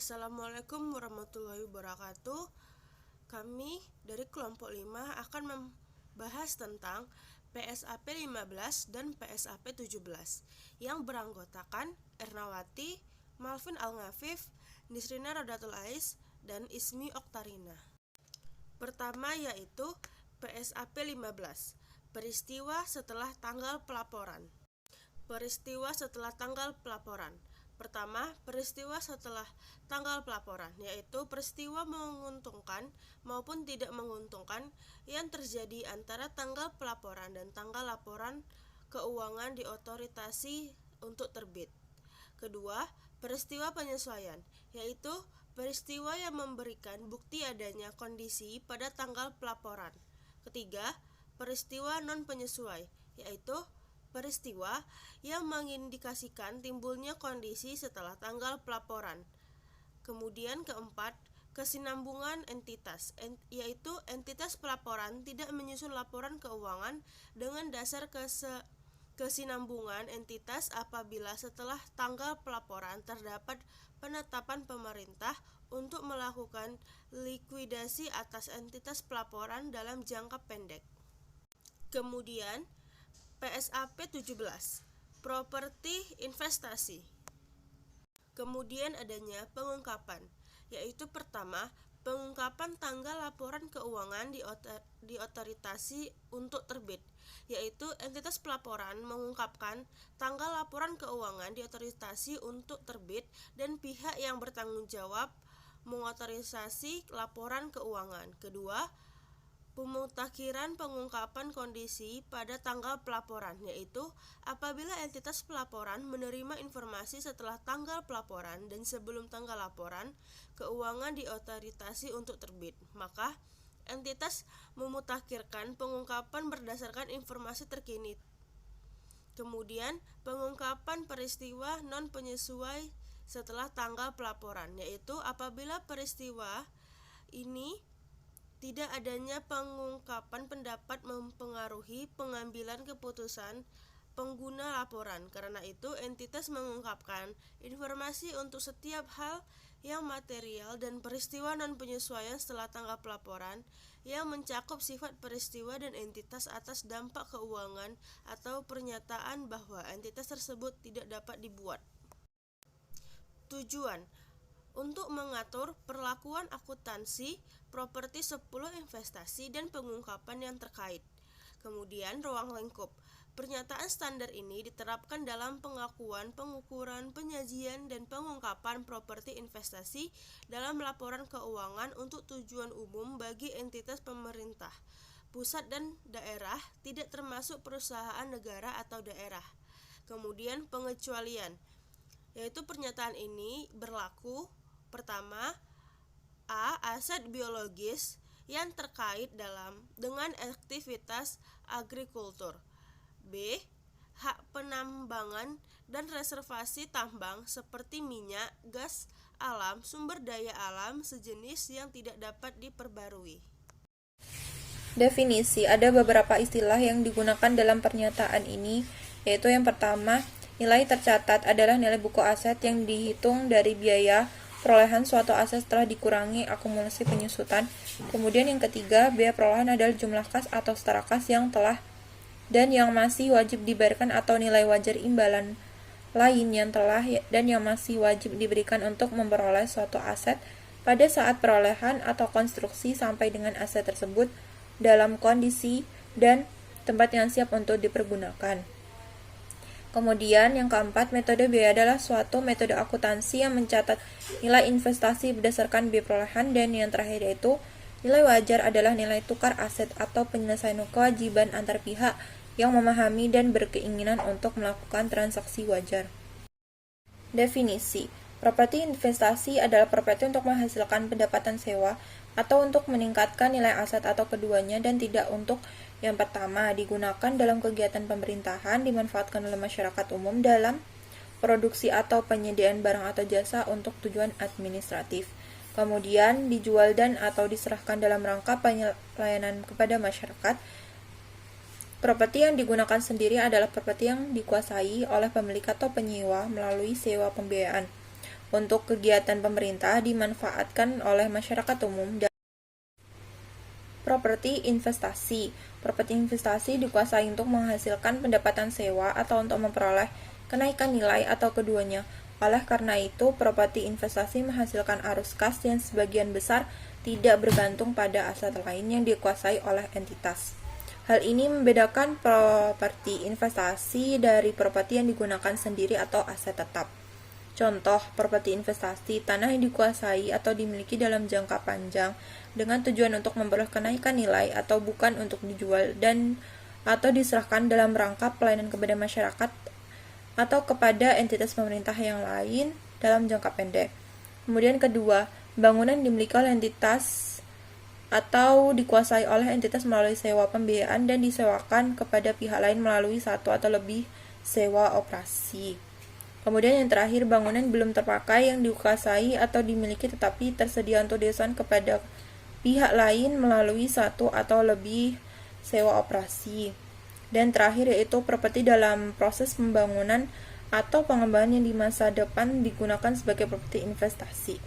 Assalamualaikum warahmatullahi wabarakatuh. Kami dari kelompok 5 akan membahas tentang PSAP 15 dan PSAP 17 yang beranggotakan Ernawati, Malvin Al-Ngafif, Nisrina Rodatul Ais, dan Ismi Oktarina. Pertama yaitu PSAP 15, peristiwa setelah tanggal pelaporan. Peristiwa setelah tanggal pelaporan. Pertama, peristiwa setelah tanggal pelaporan, yaitu peristiwa menguntungkan maupun tidak menguntungkan yang terjadi antara tanggal pelaporan dan tanggal laporan keuangan diotorisasi untuk terbit. Kedua, peristiwa penyesuaian, yaitu peristiwa yang memberikan bukti adanya kondisi pada tanggal pelaporan. Ketiga, peristiwa non-penyesuai, yaitu peristiwa yang mengindikasikan timbulnya kondisi setelah tanggal pelaporan. Kemudian keempat, kesinambungan entitas, yaitu entitas pelaporan tidak menyusun laporan keuangan dengan dasar kesinambungan entitas apabila setelah tanggal pelaporan terdapat penetapan pemerintah untuk melakukan likuidasi atas entitas pelaporan dalam jangka pendek. Kemudian PSAP 17, properti investasi. Kemudian adanya pengungkapan, yaitu pertama, pengungkapan tanggal laporan keuangan diotorisasi untuk terbit, yaitu entitas pelaporan mengungkapkan tanggal laporan keuangan diotorisasi untuk terbit dan pihak yang bertanggung jawab mengotorisasi laporan keuangan. Kedua, pemutakhiran pengungkapan kondisi pada tanggal pelaporan, yaitu apabila entitas pelaporan menerima informasi setelah tanggal pelaporan dan sebelum tanggal laporan keuangan diotorisasi untuk terbit, maka entitas memutakhirkan pengungkapan berdasarkan informasi terkini. Kemudian pengungkapan peristiwa non-penyesuai setelah tanggal pelaporan, yaitu apabila peristiwa ini tidak adanya pengungkapan pendapat mempengaruhi pengambilan keputusan pengguna laporan. Karena itu, entitas mengungkapkan informasi untuk setiap hal yang material dan peristiwa non-penyesuaian setelah tanggal pelaporan yang mencakup sifat peristiwa dan entitas atas dampak keuangan atau pernyataan bahwa entitas tersebut tidak dapat dibuat. Tujuan untuk mengatur perlakuan akuntansi, properti 10 investasi dan pengungkapan yang terkait. Kemudian ruang lingkup. Pernyataan standar ini diterapkan dalam pengakuan, pengukuran, penyajian, dan pengungkapan properti investasi dalam laporan keuangan untuk tujuan umum bagi entitas pemerintah, pusat dan daerah, tidak termasuk perusahaan negara atau daerah. Kemudian pengecualian, yaitu pernyataan ini berlaku pertama, aset biologis yang terkait dengan aktivitas agrikultur. B. Hak penambangan dan reservasi tambang seperti minyak, gas alam, sumber daya alam sejenis yang tidak dapat diperbarui. Definisi. Ada beberapa istilah yang digunakan dalam pernyataan ini, yaitu yang pertama, nilai tercatat adalah nilai buku aset yang dihitung dari biaya perolehan suatu aset setelah dikurangi akumulasi penyusutan. Kemudian yang ketiga, biaya perolehan adalah jumlah kas atau setara kas yang telah dan yang masih wajib dibayarkan atau nilai wajar imbalan lain yang telah dan yang masih wajib diberikan untuk memperoleh suatu aset pada saat perolehan atau konstruksi sampai dengan aset tersebut dalam kondisi dan tempat yang siap untuk dipergunakan. Kemudian yang keempat, metode biaya adalah suatu metode akuntansi yang mencatat nilai investasi berdasarkan biaya perolehan, dan yang terakhir yaitu nilai wajar adalah nilai tukar aset atau penyelesaian kewajiban antar pihak yang memahami dan berkeinginan untuk melakukan transaksi wajar. Definisi. Properti investasi adalah properti untuk menghasilkan pendapatan sewa atau untuk meningkatkan nilai aset atau keduanya, dan tidak untuk yang pertama digunakan dalam kegiatan pemerintahan, dimanfaatkan oleh masyarakat umum dalam produksi atau penyediaan barang atau jasa untuk tujuan administratif. Kemudian dijual dan atau diserahkan dalam rangka pelayanan kepada masyarakat. Properti yang digunakan sendiri adalah properti yang dikuasai oleh pemilik atau penyewa melalui sewa pembiayaan. untuk kegiatan pemerintah dimanfaatkan oleh masyarakat umum. Properti investasi. Properti investasi dikuasai untuk menghasilkan pendapatan sewa atau untuk memperoleh kenaikan nilai atau keduanya. Oleh karena itu, properti investasi menghasilkan arus kas yang sebagian besar tidak bergantung pada aset lain yang dikuasai oleh entitas. Hal ini membedakan properti investasi dari properti yang digunakan sendiri atau aset tetap. Contoh, properti investasi, tanah yang dikuasai atau dimiliki dalam jangka panjang dengan tujuan untuk memperoleh kenaikan nilai atau bukan untuk dijual dan atau diserahkan dalam rangka pelayanan kepada masyarakat atau kepada entitas pemerintah yang lain dalam jangka pendek. Kemudian kedua, bangunan dimiliki oleh entitas atau dikuasai oleh entitas melalui sewa pembiayaan dan disewakan kepada pihak lain melalui satu atau lebih sewa operasi. Kemudian yang terakhir, bangunan belum terpakai yang dikuasai atau dimiliki tetapi tersedia untuk disewakan kepada pihak lain melalui satu atau lebih sewa operasi. Dan terakhir yaitu properti dalam proses pembangunan atau pengembangan yang di masa depan digunakan sebagai properti investasi.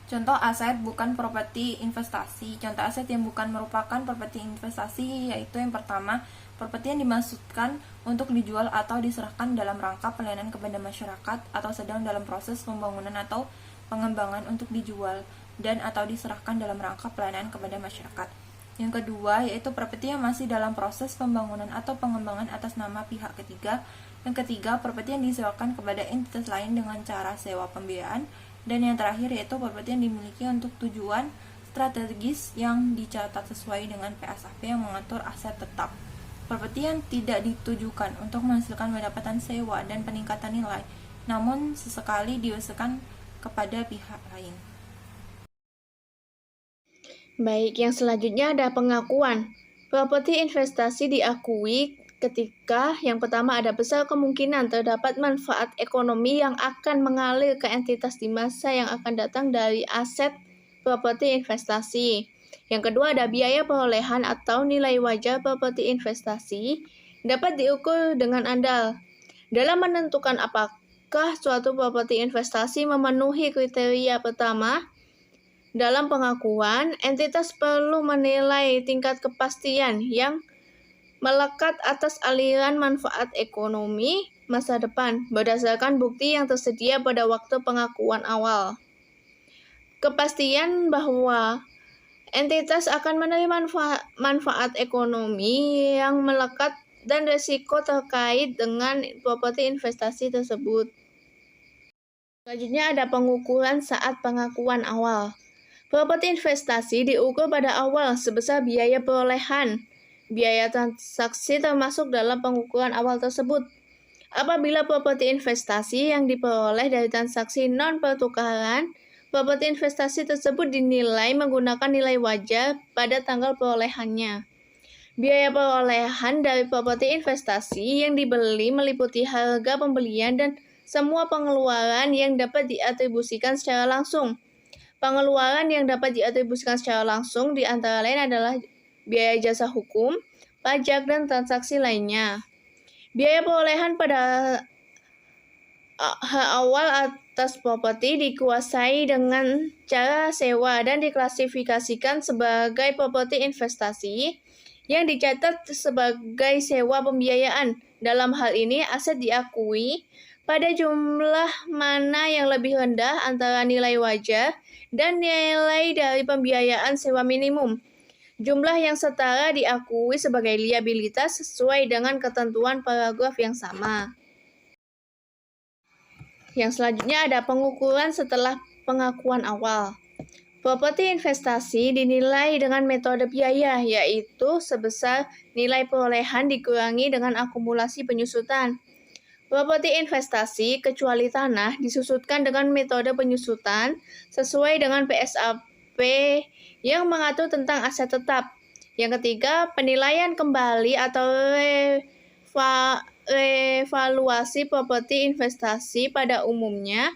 Contoh aset bukan properti investasi. Contoh aset yang bukan merupakan properti investasi yaitu yang pertama, properti yang dimaksudkan untuk dijual atau diserahkan dalam rangka pelayanan kepada masyarakat atau sedang dalam proses pembangunan atau pengembangan untuk dijual dan atau diserahkan dalam rangka pelayanan kepada masyarakat. Yang kedua, yaitu properti yang masih dalam proses pembangunan atau pengembangan atas nama pihak ketiga. Yang ketiga, properti yang disewakan kepada entitas lain dengan cara sewa pembiayaan. Dan yang terakhir yaitu properti yang dimiliki untuk tujuan strategis yang dicatat sesuai dengan PSAP yang mengatur aset tetap. Properti yang tidak ditujukan untuk menghasilkan pendapatan sewa dan peningkatan nilai, namun sesekali diusahakan kepada pihak lain. Baik, yang selanjutnya ada pengakuan. Properti investasi diakui ketika yang pertama ada besar kemungkinan terdapat manfaat ekonomi yang akan mengalir ke entitas di masa yang akan datang dari aset properti investasi. Yang kedua ada biaya perolehan atau nilai wajar properti investasi dapat diukur dengan andal. Dalam menentukan apakah suatu properti investasi memenuhi kriteria pertama, dalam pengakuan, entitas perlu menilai tingkat kepastian yang melekat atas aliran manfaat ekonomi masa depan berdasarkan bukti yang tersedia pada waktu pengakuan awal. Kepastian bahwa entitas akan menerima manfaat ekonomi yang melekat dan risiko terkait dengan properti investasi tersebut. Selanjutnya ada pengukuran saat pengakuan awal. Properti investasi diukur pada awal sebesar biaya perolehan. Biaya transaksi termasuk dalam pengukuran awal tersebut. Apabila properti investasi yang diperoleh dari transaksi non-pertukaran, properti investasi tersebut dinilai menggunakan nilai wajar pada tanggal perolehannya. Biaya perolehan dari properti investasi yang dibeli meliputi harga pembelian dan semua pengeluaran yang dapat diatribusikan secara langsung. Pengeluaran yang dapat diatribusikan secara langsung di antara lain adalah biaya jasa hukum, pajak, dan transaksi lainnya. Biaya perolehan pada awal atas properti dikuasai dengan cara sewa dan diklasifikasikan sebagai properti investasi yang dicatat sebagai sewa pembiayaan. Dalam hal ini, aset diakui pada jumlah mana yang lebih rendah antara nilai wajar dan nilai dari pembiayaan sewa minimum. Jumlah yang setara diakui sebagai liabilitas sesuai dengan ketentuan paragraf yang sama. Yang selanjutnya ada pengukuran setelah pengakuan awal. Properti investasi dinilai dengan metode biaya, yaitu sebesar nilai perolehan dikurangi dengan akumulasi penyusutan. Properti investasi, kecuali tanah, disusutkan dengan metode penyusutan sesuai dengan PSAP yang mengatur tentang aset tetap. Yang ketiga, penilaian kembali atau revaluasi properti investasi pada umumnya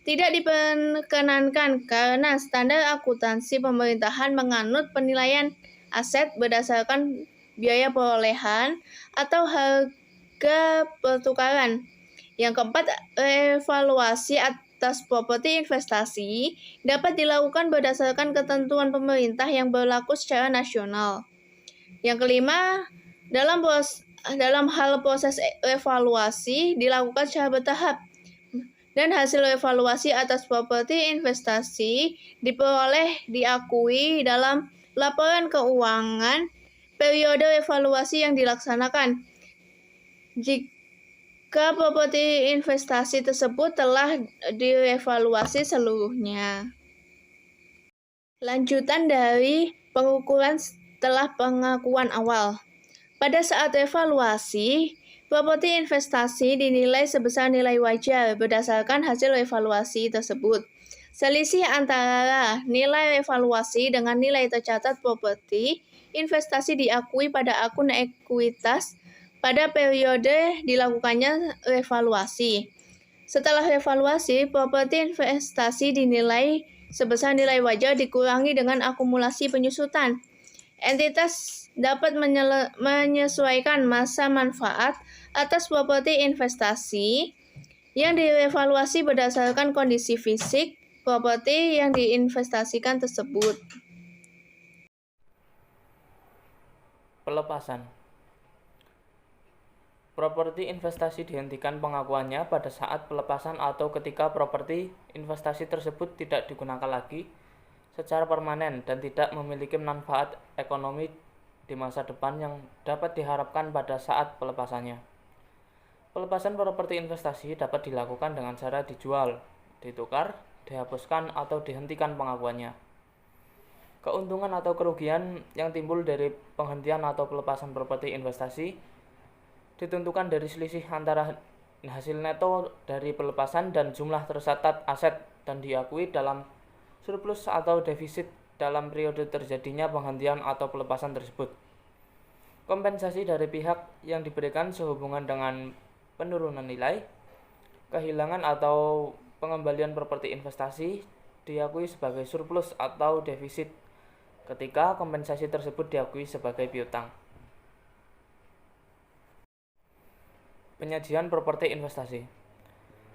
tidak diperkenankan karena standar akuntansi pemerintahan menganut penilaian aset berdasarkan biaya perolehan atau harga pertukaran. Yang keempat, evaluasi atas properti investasi dapat dilakukan berdasarkan ketentuan pemerintah yang berlaku secara nasional. Yang kelima, dalam hal proses evaluasi dilakukan secara bertahap dan hasil evaluasi atas properti investasi diakui dalam laporan keuangan periode evaluasi yang dilaksanakan. Jika properti investasi tersebut telah dievaluasi seluruhnya. Lanjutan dari pengukuran setelah pengakuan awal. Pada saat evaluasi, properti investasi dinilai sebesar nilai wajar berdasarkan hasil evaluasi tersebut. Selisih antara nilai evaluasi dengan nilai tercatat properti investasi diakui pada akun ekuitas pada periode dilakukannya evaluasi. Setelah evaluasi, properti investasi dinilai sebesar nilai wajar dikurangi dengan akumulasi penyusutan. Entitas dapat menyesuaikan masa manfaat atas properti investasi yang dievaluasi berdasarkan kondisi fisik properti yang diinvestasikan tersebut. Pelepasan. Properti investasi dihentikan pengakuannya pada saat pelepasan atau ketika properti investasi tersebut tidak digunakan lagi secara permanen dan tidak memiliki manfaat ekonomi di masa depan yang dapat diharapkan pada saat pelepasannya. Pelepasan properti investasi dapat dilakukan dengan cara dijual, ditukar, dihapuskan, atau dihentikan pengakuannya. Keuntungan atau kerugian yang timbul dari penghentian atau pelepasan properti investasi ditentukan dari selisih antara hasil neto dari pelepasan dan jumlah tercatat aset dan diakui dalam surplus atau defisit dalam periode terjadinya penghentian atau pelepasan tersebut. Kompensasi dari pihak yang diberikan sehubungan dengan penurunan nilai, kehilangan atau pengembalian properti investasi diakui sebagai surplus atau defisit ketika kompensasi tersebut diakui sebagai piutang. Penyajian properti investasi.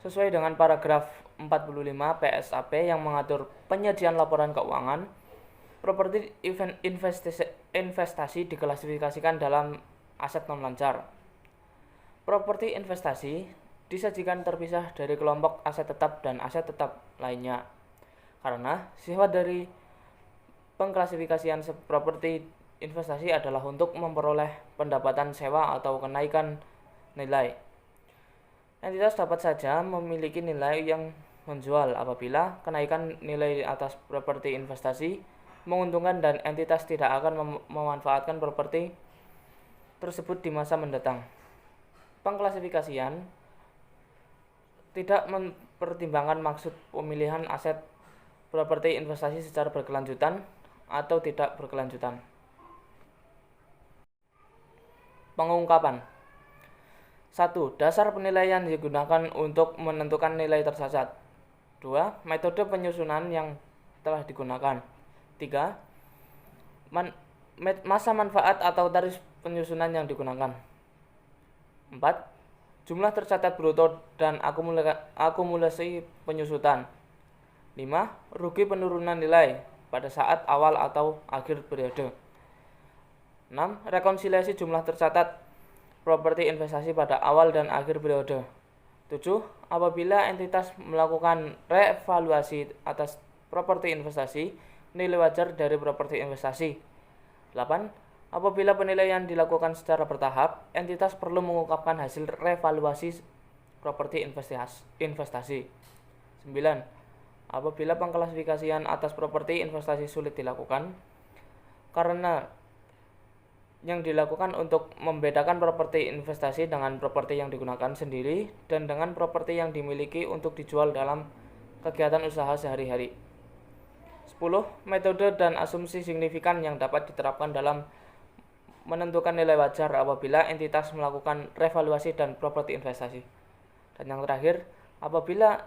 Sesuai dengan paragraf 45 PSAP yang mengatur penyajian laporan keuangan, properti investasi diklasifikasikan dalam aset non-lancar. Properti investasi disajikan terpisah dari kelompok aset tetap dan aset tetap lainnya, karena sifat dari pengklasifikasian properti investasi adalah untuk memperoleh pendapatan sewa atau kenaikan nilai. Entitas dapat saja memiliki nilai yang menjual apabila kenaikan nilai atas properti investasi menguntungkan dan entitas tidak akan memanfaatkan properti tersebut di masa mendatang. Pengklasifikasian tidak mempertimbangkan maksud pemilihan aset properti investasi secara berkelanjutan atau tidak berkelanjutan. Pengungkapan. 1. Dasar penilaian digunakan untuk menentukan nilai tercatat. 2. Metode penyusunan yang telah digunakan. 3. Masa manfaat atau tarif penyusunan yang digunakan. 4. Jumlah tercatat bruto dan akumulasi penyusutan. 5. Rugi penurunan nilai pada saat awal atau akhir periode. 6. Rekonsiliasi jumlah tercatat properti investasi pada awal dan akhir periode. 7. Apabila entitas melakukan reevaluasi atas properti investasi, nilai wajar dari properti investasi. 8. Apabila penilaian dilakukan secara bertahap, entitas perlu mengungkapkan hasil reevaluasi properti investasi. 9. Apabila pengklasifikasian atas properti investasi sulit dilakukan, karena yang dilakukan untuk membedakan properti investasi dengan properti yang digunakan sendiri dan dengan properti yang dimiliki untuk dijual dalam kegiatan usaha sehari-hari. 10. Metode dan asumsi signifikan yang dapat diterapkan dalam menentukan nilai wajar apabila entitas melakukan revaluasi dan properti investasi. Dan yang terakhir, apabila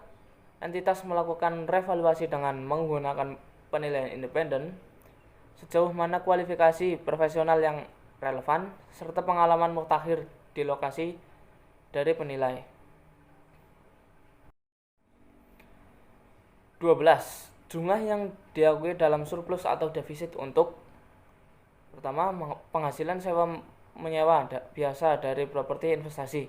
entitas melakukan revaluasi dengan menggunakan penilaian independen, sejauh mana kualifikasi profesional yang relevan, serta pengalaman mutakhir di lokasi dari penilai. 12. Jumlah yang diakui dalam surplus atau defisit untuk pertama, penghasilan sewa menyewa biasa dari properti investasi.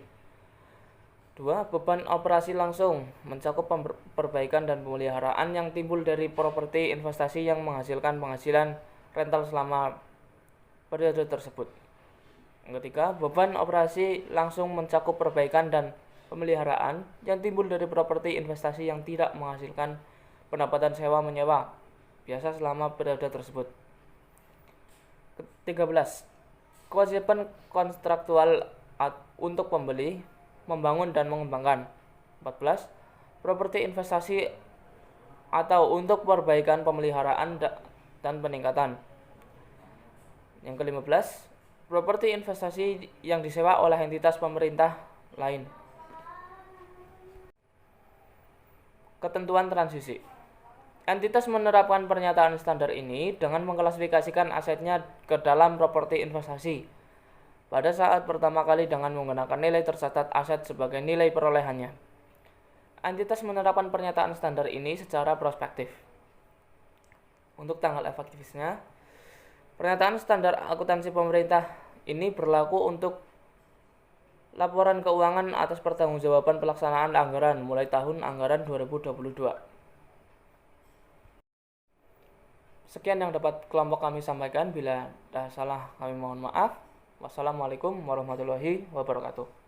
2. Beban operasi langsung mencakup perbaikan dan pemeliharaan yang timbul dari properti investasi yang menghasilkan penghasilan rental selama periode tersebut. Yang ketiga, beban operasi langsung mencakup perbaikan dan pemeliharaan yang timbul dari properti investasi yang tidak menghasilkan pendapatan sewa menyewa biasa selama periode tersebut. 13. Kewajiban kontraktual untuk pembeli, membangun dan mengembangkan. 14. Properti investasi atau untuk perbaikan pemeliharaan dan peningkatan. Yang ke-15, properti investasi yang disewa oleh entitas pemerintah lain. Ketentuan transisi. Entitas menerapkan pernyataan standar ini dengan mengklasifikasikan asetnya ke dalam properti investasi pada saat pertama kali dengan menggunakan nilai tercatat aset sebagai nilai perolehannya. Entitas menerapkan pernyataan standar ini secara prospektif. Untuk tanggal efektifnya, pernyataan standar akuntansi pemerintah ini berlaku untuk laporan keuangan atas pertanggungjawaban pelaksanaan anggaran mulai tahun anggaran 2022. Sekian yang dapat kelompok kami sampaikan. Bila ada salah, kami mohon maaf. Wassalamualaikum warahmatullahi wabarakatuh.